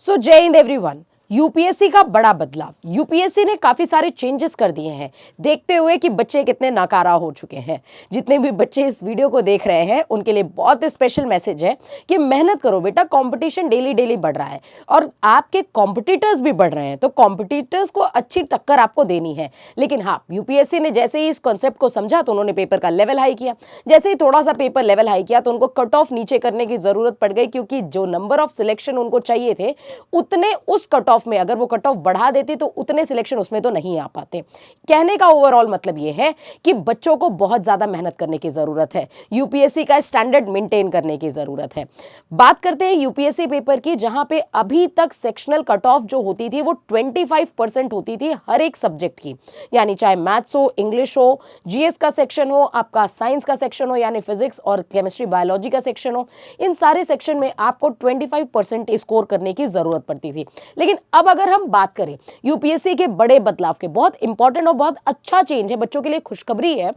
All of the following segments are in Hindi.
सो जय हिंद एवरीवन। यूपीएससी का बड़ा बदलाव, यूपीएससी ने काफी सारे चेंजेस कर दिए हैं देखते हुए कि बच्चे कितने नाकारा हो चुके हैं। जितने भी बच्चे इस वीडियो को देख रहे हैं उनके लिए बहुत स्पेशल मैसेज है कि मेहनत करो बेटा, कंपटीशन डेली डेली बढ़ रहा है और आपके कॉम्पिटिटर्स भी बढ़ रहे हैं, तो कॉम्पिटिटर्स को अच्छी टक्कर आपको देनी है। लेकिन हाँ, यूपीएससी ने जैसे ही इस कॉन्सेप्ट को समझा तो उन्होंने पेपर का लेवल हाई किया। जैसे ही थोड़ा सा पेपर लेवल हाई किया तो उनको कट ऑफ नीचे करने की जरूरत पड़ गई, क्योंकि जो नंबर ऑफ सिलेक्शन उनको चाहिए थे उतने उस कट ऑफ में, अगर वो कट ऑफ बढ़ा देते तो उतने सिलेक्शन उसमें तो नहीं आ पाते। कहने का ओवरऑल मतलब ये है कि बच्चों को बहुत ज्यादा मेहनत करने की जरूरत है, यूपीएससी का स्टैंडर्ड मेंटेन करने की जरूरत है। बात करते हैं यूपीएससी पेपर की, जहां पे अभी तक सेक्शनल कट ऑफ जो होती थी वो 25% होती थी हर एक सब्जेक्ट की, यानी चाहे मैथ्स हो, इंग्लिश हो, जीएस का सेक्शन हो, आपका साइंस का सेक्शन हो यानी फिजिक्स और केमिस्ट्री बायोलॉजी का सेक्शन हो, इन सारे सेक्शन में आपको 25% स्कोर करने की जरूरत पड़ती थी। लेकिन अब अगर हम बात करें यूपीएससी के बड़े बदलाव के, बहुत इंपॉर्टेंट और बहुत अच्छा चेंज है, बच्चों के लिए खुशखबरी है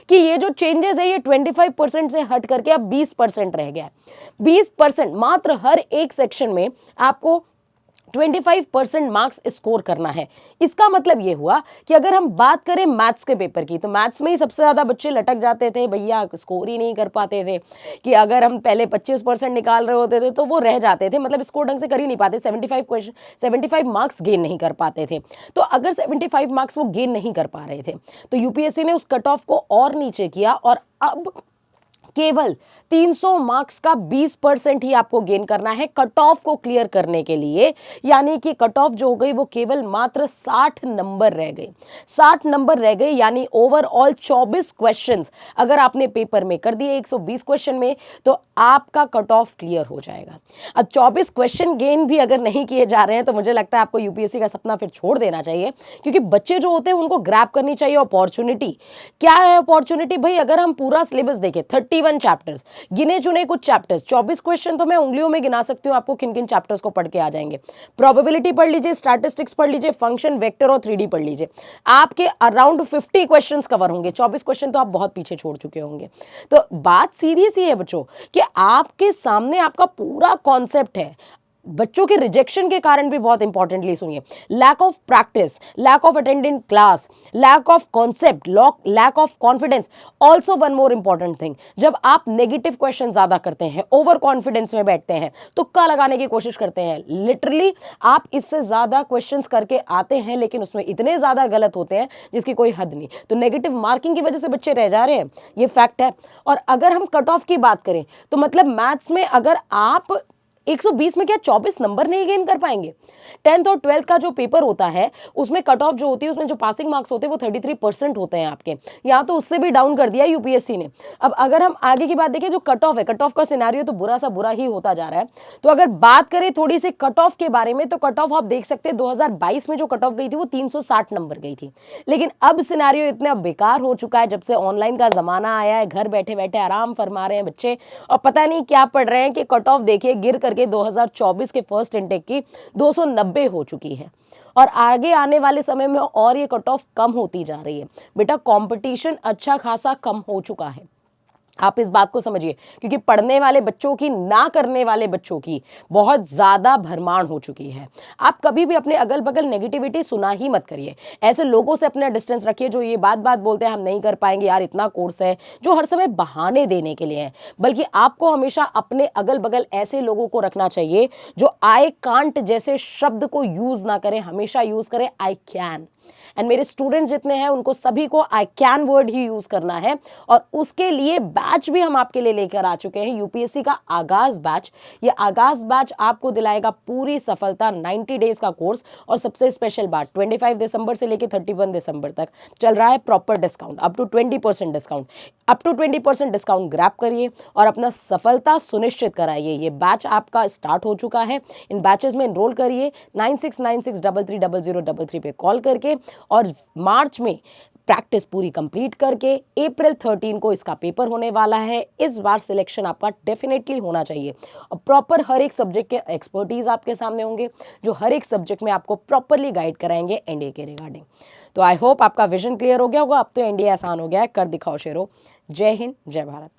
कि ये जो चेंजेस है ये 25% से हट करके अब 20% रह गया है। 20% मात्र हर एक सेक्शन में आपको 25% मार्क्स स्कोर करना है। इसका मतलब यह हुआ कि अगर हम बात करें मैथ्स के पेपर की, तो मैथ्स में ही सबसे ज्यादा बच्चे लटक जाते थे, भैया स्कोर ही नहीं कर पाते थे। कि अगर हम पहले 25% निकाल रहे होते थे तो वो रह जाते थे, मतलब स्कोर ढंग से कर ही नहीं पाते, 75 मार्क्स गेन नहीं कर पाते थे। तो अगर 75 मार्क्स वो गेन नहीं कर पा रहे थे तो यूपीएससी ने उस कट ऑफ को और नीचे किया और अब केवल 300 मार्क्स का 20% ही आपको गेन करना है कट ऑफ को क्लियर करने के लिए। यानी कि कट ऑफ जो हो गई वो केवल मात्र 60 नंबर रह गए। 60 नंबर रह गए, यानी ओवरऑल 24 क्वेश्चंस अगर आपने पेपर में कर दिए 120 क्वेश्चन में तो आपका कट ऑफ क्लियर हो जाएगा। अब 24 क्वेश्चन गेन भी अगर नहीं किए जा रहे हैं तो मुझे लगता है आपको यूपीएससी का सपना फिर छोड़ देना चाहिए, क्योंकि बच्चे जो होते हैं उनको ग्रैब करनी चाहिए अपॉर्चुनिटी। क्या है अपॉर्चुनिटी भाई? अगर हम पूरा सिलेबस देखें, 31 चैप्टर्स, गिने चुने कुछ चैप्टर्स, 24 क्वेश्चन तो मैं उंगलियों में गिना सकती हूं आपको किन किन चैप्टर्स को पढ़ के आ जाएंगे। प्रोबेबिलिटी पढ़ लीजिए, स्टैटिस्टिक्स पढ़ लीजिए, फंक्शन, वेक्टर और 3D पढ़ लीजिए, आपके अराउंड 50 क्वेश्चंस कवर होंगे। 24 क्वेश्चन तो आप बहुत पीछे छोड़ चुके होंगे। तो बात सीधी सी है बच्चों कि आपके सामने आपका पूरा कॉन्सेप्ट है। बच्चों के रिजेक्शन के कारण भी बहुत इंपॉर्टेंटली सुनिए, lack of practice, lack of attendant class, lack of concept, lack of confidence. Also one more important thing, जब आप नेगेटिव क्वेश्चन ज्यादा करते हैं, ओवर कॉन्फिडेंस में बैठते हैं, तुक्का लगाने की कोशिश करते हैं, लिटरली आप इससे ज्यादा क्वेश्चंस करके आते हैं लेकिन उसमें इतने ज्यादा गलत होते हैं जिसकी कोई हद नहीं। तो नेगेटिव मार्किंग की वजह से बच्चे रह जा रहे हैं, ये फैक्ट है। और अगर हम कट ऑफ की बात करें तो मतलब मैथ्स में अगर आप 120 में क्या 24 नंबर नहीं गेन कर पाएंगे? 10th और 12th का जो पेपर होता है उसमें कट ऑफ जो होती है, उसमें जो पासिंग मार्क्स होते हैं वो 33% होते हैं आपके, यहाँ तो उससे भी डाउन कर दिया यूपीएससी ने। अब अगर हम आगे की बात देखें, जो कट ऑफ है, कट ऑफ का सिनेरियो तो बुरा सा बुरा ही होता जा रहा है। तो अगर बात करें थोड़ी सी कट ऑफ के बारे में, तो कट ऑफ आप देख सकते हैं 2022 में जो कट ऑफ गई थी वो 360 नंबर गई थी। लेकिन अब सिनेरियो इतना बेकार हो चुका है, जब से ऑनलाइन का जमाना आया है, घर बैठे बैठे आराम फरमा रहे हैं बच्चे और पता नहीं क्या पढ़ रहे हैं कि कट ऑफ देखिए गिर करके 2024 के फर्स्ट इनटेक की 290 हो चुकी है और आगे आने वाले समय में और ये कट ऑफ कम होती जा रही है। बेटा कंपटीशन अच्छा खासा कम हो चुका है, आप इस बात को समझिए, क्योंकि पढ़ने वाले बच्चों की ना करने वाले बच्चों की बहुत ज्यादा भरमार हो चुकी है। आप कभी भी अपने अगल बगल नेगेटिविटी सुना ही मत करिए, ऐसे लोगों से अपना डिस्टेंस रखिए जो ये बात बात बोलते हैं हम नहीं कर पाएंगे यार, इतना कोर्स है, जो हर समय बहाने देने के लिए है। बल्कि आपको हमेशा अपने अगल बगल ऐसे लोगों को रखना चाहिए जो आई कांट जैसे शब्द को यूज ना करें, हमेशा यूज करें आई कैन। एंड मेरे स्टूडेंट जितने हैं उनको सभी को I can word he use करना है और उसके लिए बैच भी हम आपके लिए लेकर आ चुके हैं, यूपीएससी का आगाज बैच। ये आगाज बैच आपको दिलाएगा पूरी सफलता, 90 डेज का कोर्स। और सबसे स्पेशल बात, 25 दिसंबर से लेकर 31 दिसंबर तक चल रहा है proper discount, up to 20% discount. Up to 20% discount grab करिए और अपना सफलता सुनिश्चित कराइए। ये बैच आपका स्टार्ट हो चुका है, इन बैचेस में एनरोल करिए 9696330033 पे कॉल करके, और मार्च में प्रैक्टिस पूरी कंप्लीट करके अप्रैल 13 को इसका पेपर होने वाला है। इस बार सिलेक्शन आपका डेफिनेटली होना चाहिए और प्रॉपर हर एक सब्जेक्ट के एक्सपर्टीज आपके सामने होंगे जो हर एक सब्जेक्ट में आपको प्रॉपरली गाइड कराएंगे एनडीए के रिगार्डिंग। तो आई होप आपका विजन क्लियर हो गया होगा, अब तो एनडीए आसान हो गया है, कर दिखाओ शेरो। जय हिंद, जय भारत।